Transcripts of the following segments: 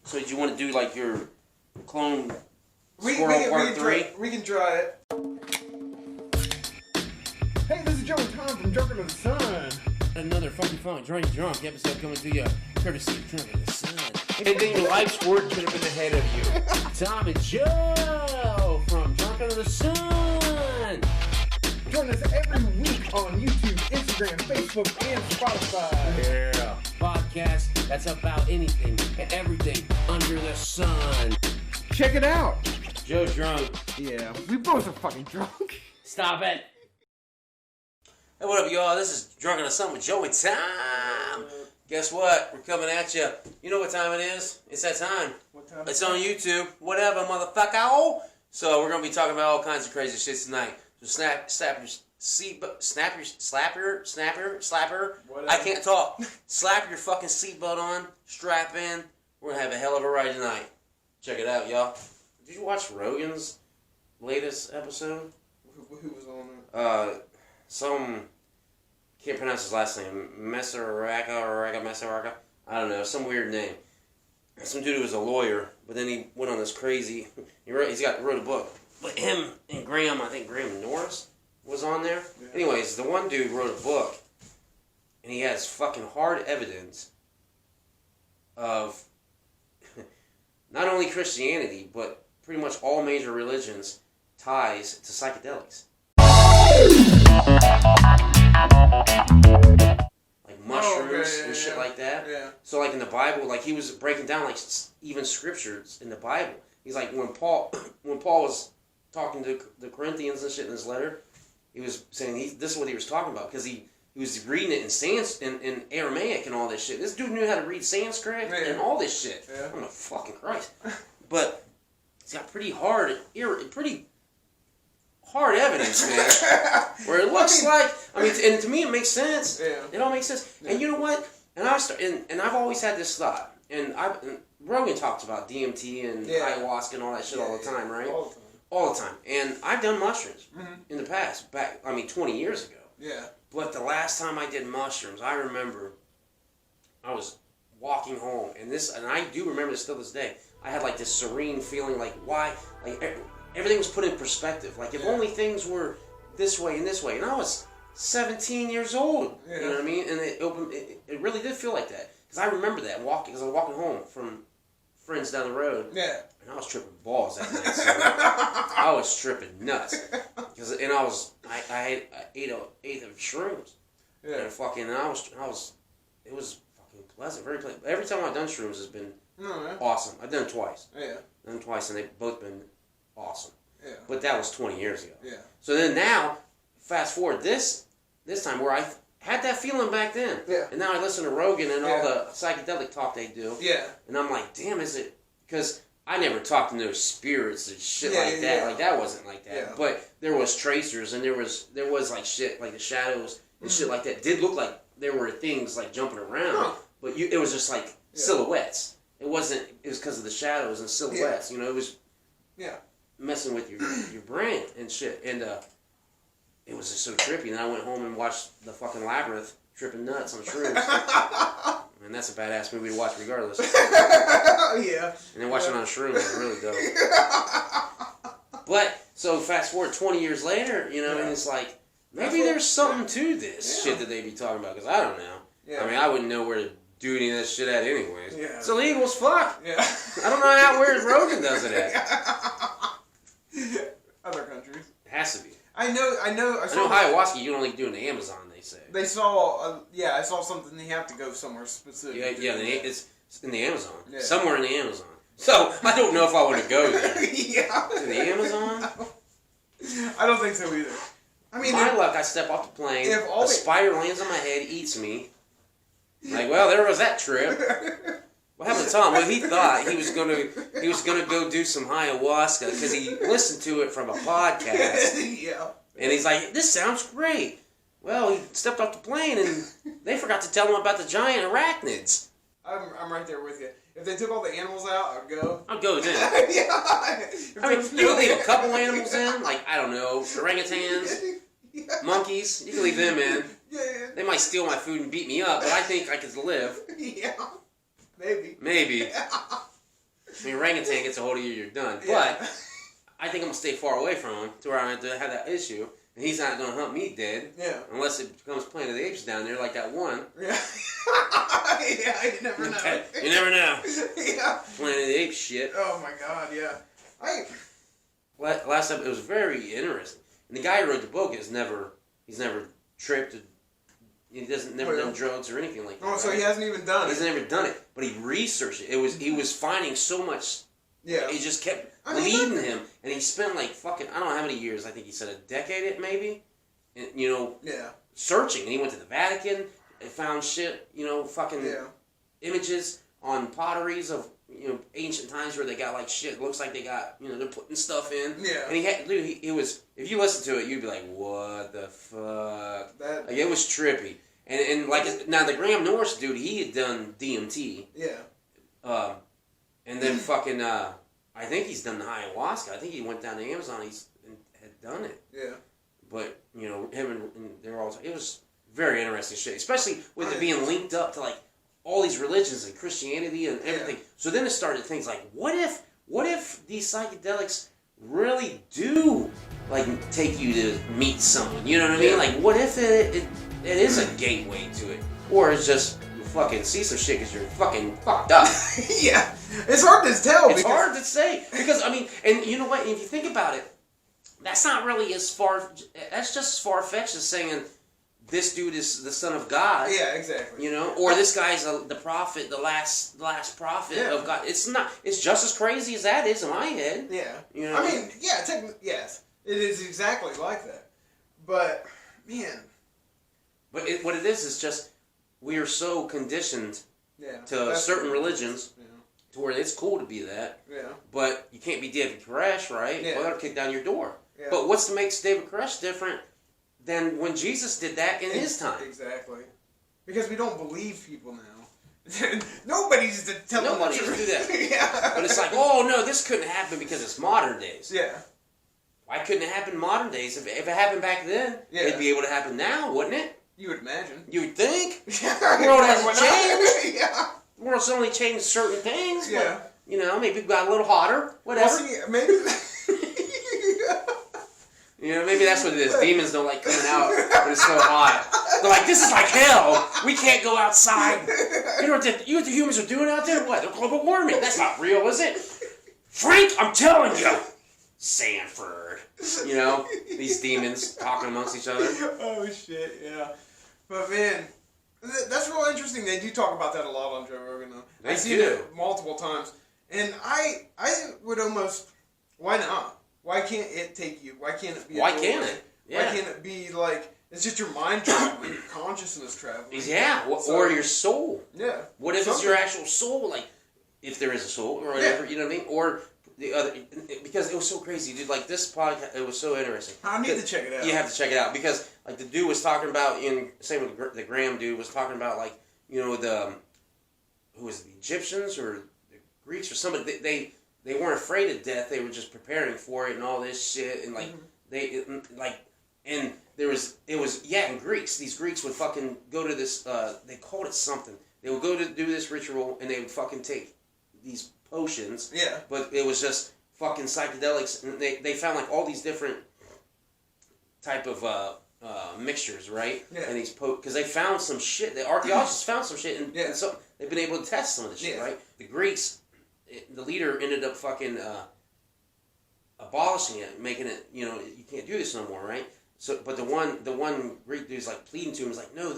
So do you want to do like your clone Squirrel Part 3? We can try it. Hey, this is Joe and Tom from Drunken of the Sun. Another funky funk drunk episode coming to you courtesy of Drunken of the Sun. Anything your life's work could have been ahead of you. Tom and Joe from Drunken of the Sun. Join us every week on YouTube, Instagram, Facebook, and Spotify. Yeah. Podcast that's about anything and everything under the sun. Check it out. Joe's drunk. Yeah, we both are fucking drunk. Stop it. Hey, what up, y'all? This is Drunken of the Sun with Joe and Tom. Guess what? We're coming at you. You know what time it is? It's that time. What time? It's on YouTube. Whatever, motherfucker. So we're gonna be talking about all kinds of crazy shit tonight. So slapper. Whatever. I can't talk. Slap your fucking seatbelt on. Strap in. We're gonna have a hell of a ride tonight. Check it out, y'all. Did you watch Rogan's latest episode? Who was on it? Can't pronounce his last name. Messeraka. I don't know, some weird name. Some dude who was a lawyer, but then he went on this crazy. Wrote a book. But him and Graham, I think Graham Norris was on there. Yeah. Anyways, the one dude wrote a book, and he has fucking hard evidence of not only Christianity, but pretty much all major religions ties to psychedelics. Like mushrooms and shit like that. Yeah. So like in the Bible, like he was breaking down like even scriptures in the Bible. He's like when Paul was talking to the Corinthians and shit in his letter, he was saying this is what he was talking about because he was reading it in Aramaic and all this shit. This dude knew how to read Sanskrit and all this shit. Yeah. I'm a fucking Christ. But he's got pretty hard evidence, man. Where it looks and to me it makes sense. Yeah. It all makes sense. Yeah. And you know what? And I've always had this thought. And Rogan talks about DMT and ayahuasca and all that shit all the time, right? All the time. And I've done mushrooms in the past, 20 years ago. Yeah. But the last time I did mushrooms, I remember I was walking home, and I do remember this still this day. I had like this serene feeling, like why, like everything was put in perspective. Like if only things were this way, and I was 17 years old. Yeah. You know what I mean? And it really did feel like that because I remember that because I was walking home from friends down the road. Yeah. And I was tripping balls that night. So I was tripping nuts I ate an eighth of shrooms. Yeah. And it was fucking pleasant, very pleasant. Every time I've done shrooms has been awesome. I've done it twice. Yeah. I've done it twice, and they've both been awesome. Yeah. But that was 20 years ago. Yeah. So then now, fast forward this time where I had that feeling back then. Yeah. And now I listen to Rogan and all the psychedelic talk they do. Yeah. And I'm like, damn, is it? Because I never talked to no spirits and shit like that. Yeah. Like that wasn't like that. Yeah. But there was tracers and there was like shit like the shadows and shit like that. Did look like there were things like jumping around, but it was just like silhouettes. It wasn't. It was because of the shadows and silhouettes. You know, it was messing with your brain and shit. And it was just so trippy. And I went home and watched the fucking Labyrinth, tripping nuts on shrooms. And that's a badass movie to watch regardless. Yeah. And then watching on shrooms is really dope. But, so fast forward 20 years later, you know, and it's like, maybe there's something to this shit that they be talking about, because I don't know. Yeah. I mean, I wouldn't know where to do any of that shit at anyways. Yeah. It's illegal as fuck. Yeah. I don't know where Rogan does it at. Other countries. It has to be. I know ayahuasca you can only do in the Amazon, they say. I saw something they have to go somewhere specific. Yeah, it's in the Amazon. Yeah. Somewhere in the Amazon. So, I don't know if I want to go there. Yeah. To the Amazon? I don't think so either. I mean, my luck, I step off the plane, a spider lands on my head, eats me. Like, well, there was that trip. What happened to Tom? Well, he thought he was gonna go do some ayahuasca because he listened to it from a podcast. Yeah. And he's like, "This sounds great." Well, he stepped off the plane and they forgot to tell him about the giant arachnids. I'm right there with you. If they took all the animals out, I'd go. I'd go then. Yeah. I mean, you could leave a couple animals in, like I don't know, orangutans, monkeys. You can leave them in. Yeah. They might steal my food and beat me up, but I think I could live. Yeah. Maybe. Maybe. When orangutan gets a hold of you, you're done. Yeah. But I think I'm going to stay far away from him to where I don't have to have that issue. And he's not going to hunt me dead. Yeah. Unless it becomes Planet of the Apes down there like that one. Yeah. Yeah, you never know. You never know. Yeah. Planet of the Apes shit. Oh my god, yeah. Last time, it was very interesting. And the guy who wrote the book he's never tripped. He never done drugs or anything like that. Oh, so he hasn't even done it. He's never done it, but he researched it. He was finding so much. Yeah. It just kept leading him, and he spent like fucking I don't know how many years. I think he said a decade, maybe. And, searching. And he went to the Vatican and found shit. Fucking images on potteries of ancient times where they got like shit. Looks like they got they're putting stuff in. Yeah. And he was. If you listen to it, you'd be like, what the fuck? Like, it was trippy. And like now the Graham Norris dude, he had done DMT. Yeah. And then fucking I think he's done the ayahuasca. I think he went down to Amazon. And had done it. Yeah. But him and they're all. It was very interesting shit, especially with it being linked up to like all these religions and Christianity and everything. Yeah. So then it started things like, what if these psychedelics really do like take you to meet someone? You know what I mean? Like, what if it is a gateway to it, or it's just you fucking see some shit because you're fucking fucked up. Yeah, it's hard to tell. It's hard to say because I mean, and you know what? If you think about it, that's not really as far. That's just as far fetched as saying this dude is the son of God. Yeah, exactly. Or this guy's the prophet, the last prophet of God. It's not. It's just as crazy as that is in my head. Yeah. I mean, yeah. Yes, it is exactly like that. But man. But what it is just we are so conditioned to certain religions to where it's cool to be that. Yeah. But you can't be David Koresh, right? Yeah. Well, that'll kick down your door. Yeah. But what makes David Koresh different than when Jesus did that in his time? Exactly. Because we don't believe people now. Nobody's telling the truth. Nobody's do that. Yeah. But it's like, oh no, this couldn't happen because it's modern days. Yeah. Why couldn't it happen in modern days? If it happened back then, it'd be able to happen now, wouldn't it? You would imagine. You would think. The world hasn't changed. Yeah. The world's only changed certain things. Yeah. But, maybe it got a little hotter. Whatever. Well, see, maybe. Maybe that's what it is. Demons don't like coming out when it's so hot. They're like, this is like hell. We can't go outside. You know what the humans are doing out there? What? They're global warming. That's not real, is it? Frank, I'm telling you. Sanford. These demons talking amongst each other. Oh, shit, yeah. But, man, that's real interesting. They do talk about that a lot on Joe Rogan, though. I've seen it multiple times. And I would almost, why not? Why can't it take you? Why can't it be? Why can't it? Yeah. Why can't it be like it's just your mind traveling, your consciousness traveling? Yeah, or your soul. Yeah. What if it's your actual soul? Like, if there is a soul or whatever, you know what I mean? Or the other, because it was so crazy, dude. Like this podcast, it was so interesting. I need to check it out. You have to check it out because, like, the dude was talking about same with the Graham dude was talking about like the who was it, the Egyptians or the Greeks or somebody they weren't afraid of death. They were just preparing for it and all this shit. And like and it was in Greeks. These Greeks would fucking go to this. They called it something. They would go to do this ritual and they would fucking take these potions. Yeah. But it was just fucking psychedelics. And they found like all these different type of mixtures, right? Yeah. And these because they found some shit. The archaeologists found some shit, and so they've been able to test some of this shit, right? The Greeks. The leader ended up fucking abolishing it, making it, you can't do this no more, right? So, but the one Greek dude's like pleading to him, is like, no,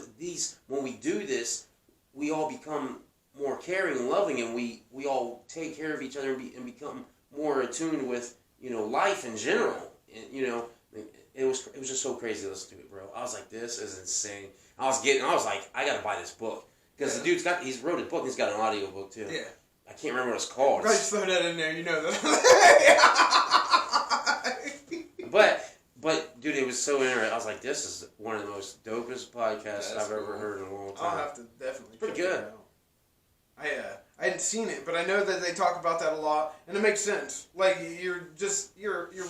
when we do this, we all become more caring and loving, and we all take care of each other and become more attuned with, life in general. And, it was just so crazy to listen to it, bro. I was like, this is insane. I was like, I gotta buy this book. Because the dude's he's wrote a book, he's got an audio book too. Yeah. I can't remember what it's called. Right, just throw that in there, that. But dude, it was so interesting. I was like, this is one of the most dopest podcasts I've ever heard in a long time. I'll have to definitely check it out. I hadn't seen it, but I know that they talk about that a lot, and it makes sense. Like, you're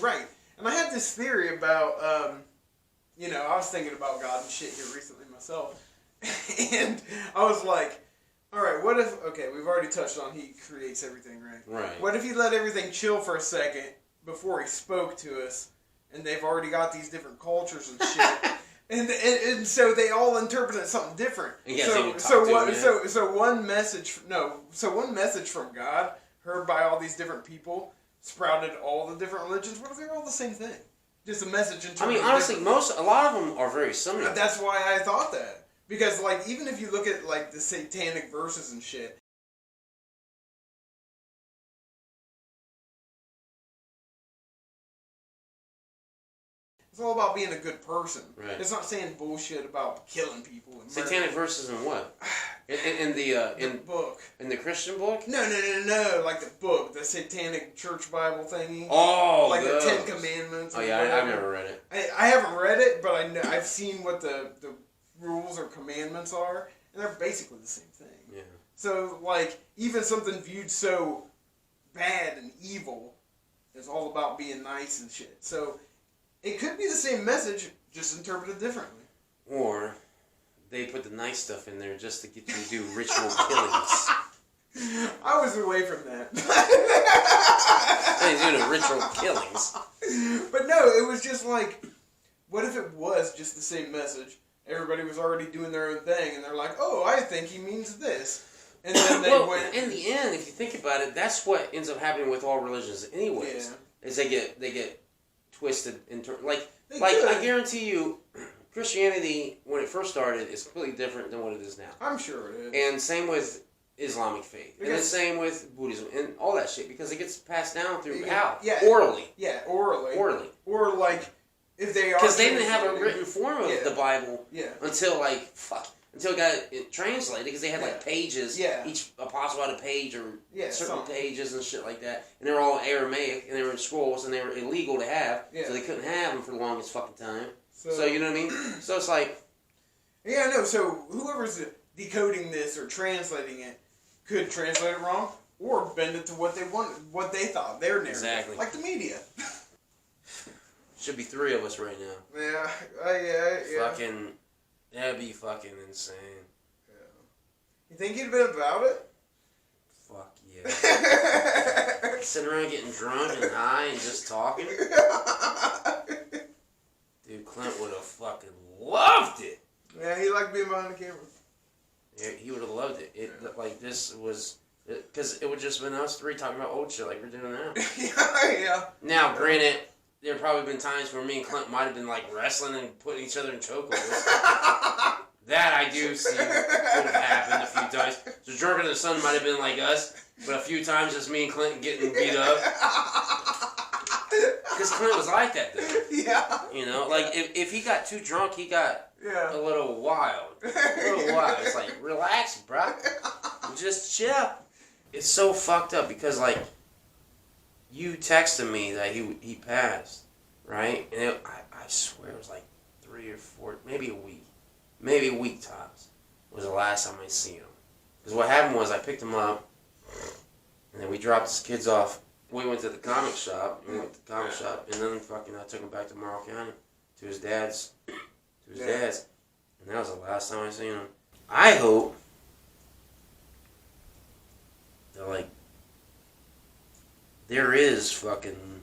right. And I had this theory about, I was thinking about God and shit here recently myself, and I was like, All right, what if, okay, we've already touched on he creates everything, right? Right. What if he let everything chill for a second before he spoke to us, and they've already got these different cultures and shit, and so they all interpret it something different. So one message from God, heard by all these different people, sprouted all the different religions. What if they're all the same thing? Just a message interpreted. I mean, honestly, a lot of them are very similar. That's why I thought that. Because, like, even if you look at, like, the satanic verses and shit, it's all about being a good person. Right. It's not saying bullshit about killing people. And satanic verses in what? In the book. In the Christian book? No. Like the book, the satanic church Bible thingy. Oh, like the Ten Commandments. Oh yeah, I've never read it. I haven't read it, but I've seen what the rules or commandments are, and they're basically the same thing. Yeah. So, like, even something viewed so bad and evil is all about being nice and shit. So, it could be the same message, just interpreted differently. Or they put the nice stuff in there just to get you to do ritual killings. I was away from that. He's doing ritual killings. But no, it was just like, what if it was just the same message? Everybody was already doing their own thing, and they're like, "Oh, I think he means this," and then they went. In the end, if you think about it, that's what ends up happening with all religions, anyways. Yeah. Is they get twisted into I guarantee you, Christianity when it first started is completely different than what it is now. I'm sure it is. And same with Islamic faith, and the same with Buddhism and all that shit because it gets passed down through how? Yeah, orally. Yeah, orally. Or like. Because they didn't have a written form of the Bible until it got it translated because they had like pages. Yeah. Each apostle had a page or certain pages and shit like that, and they were all Aramaic and they were in scrolls and they were illegal to have, so they couldn't have them for the longest fucking time. So you know what I mean? So it's like, yeah, no. So whoever's decoding this or translating it could translate it wrong or bend it to what they wanted, what they thought their narrative, exactly, like the media. Should be 3 of us right now. Yeah. Fucking, that'd be fucking insane. Yeah. You think you'd been about it? Fuck yeah. Sitting around getting drunk and high and just talking. Dude, Clint would have fucking loved it. Yeah, he liked being behind the camera. Yeah, he would have loved it. Like this was, because it would just been us 3 talking about old shit like we're doing now. Yeah. Now, granted. There have probably been times where me and Clint might have been like wrestling and putting each other in chokeholds. That I do see would have happened a few times. So Drunken in the Sun might have been like us, but a few times just me and Clint getting beat up. Because Clint was like that though. Yeah. You know, like if he got too drunk, he got a little wild. It's like, relax, bro. Just chill. It's so fucked up because like, you texted me that he passed, right? And I swear it was like 3 or 4, maybe a week tops was the last time I seen him. Because what happened was I picked him up, and then we dropped his kids off. We went to the comic shop, and then fucking I took him back to Morrow County to his dad's, and that was the last time I seen him. I hope that like. There is fucking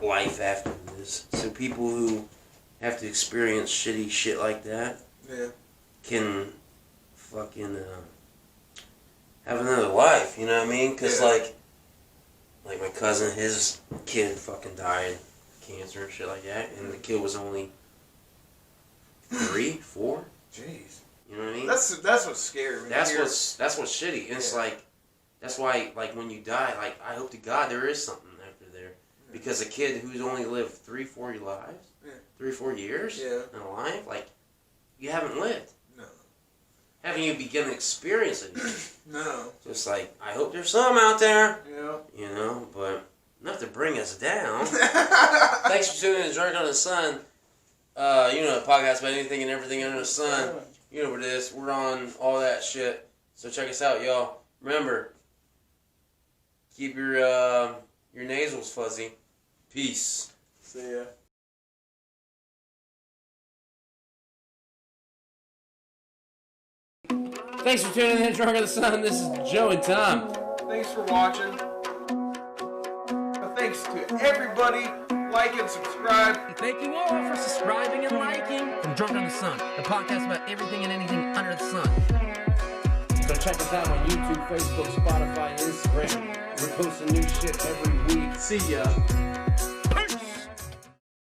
life after this. So people who have to experience shitty shit like that can fucking have another life, you know what I mean? Because like my cousin, his kid fucking died of cancer and shit like that, and the kid was only 3, 4. Jeez. You know what I mean? That's what's scary. That's what's shitty. And it's like, that's why, like, when you die, like, I hope to God there is something after there. Because a kid who's only lived 3, 4 lives, 3 or 4 years in a life, like, you haven't lived. No. Haven't you begun to experience it? No. Just like, I hope there's some out there. Yeah. You know, but not to bring us down. Thanks for tuning in to Drunk on the Sun. You know, the podcast about anything and everything under the sun. You know what it is. We're on all that shit. So check us out, y'all. Remember, keep your nasals fuzzy. Peace. See ya. Thanks for tuning in to Drunk on the Sun. This is Joe and Tom. Thanks for watching. Thanks to everybody. Like and subscribe. Thank you all for subscribing and liking from Drunk on the Sun, the podcast about everything and anything under the sun. So check us out on YouTube, Facebook, Spotify, and Instagram. We're posting new shit every week. See ya.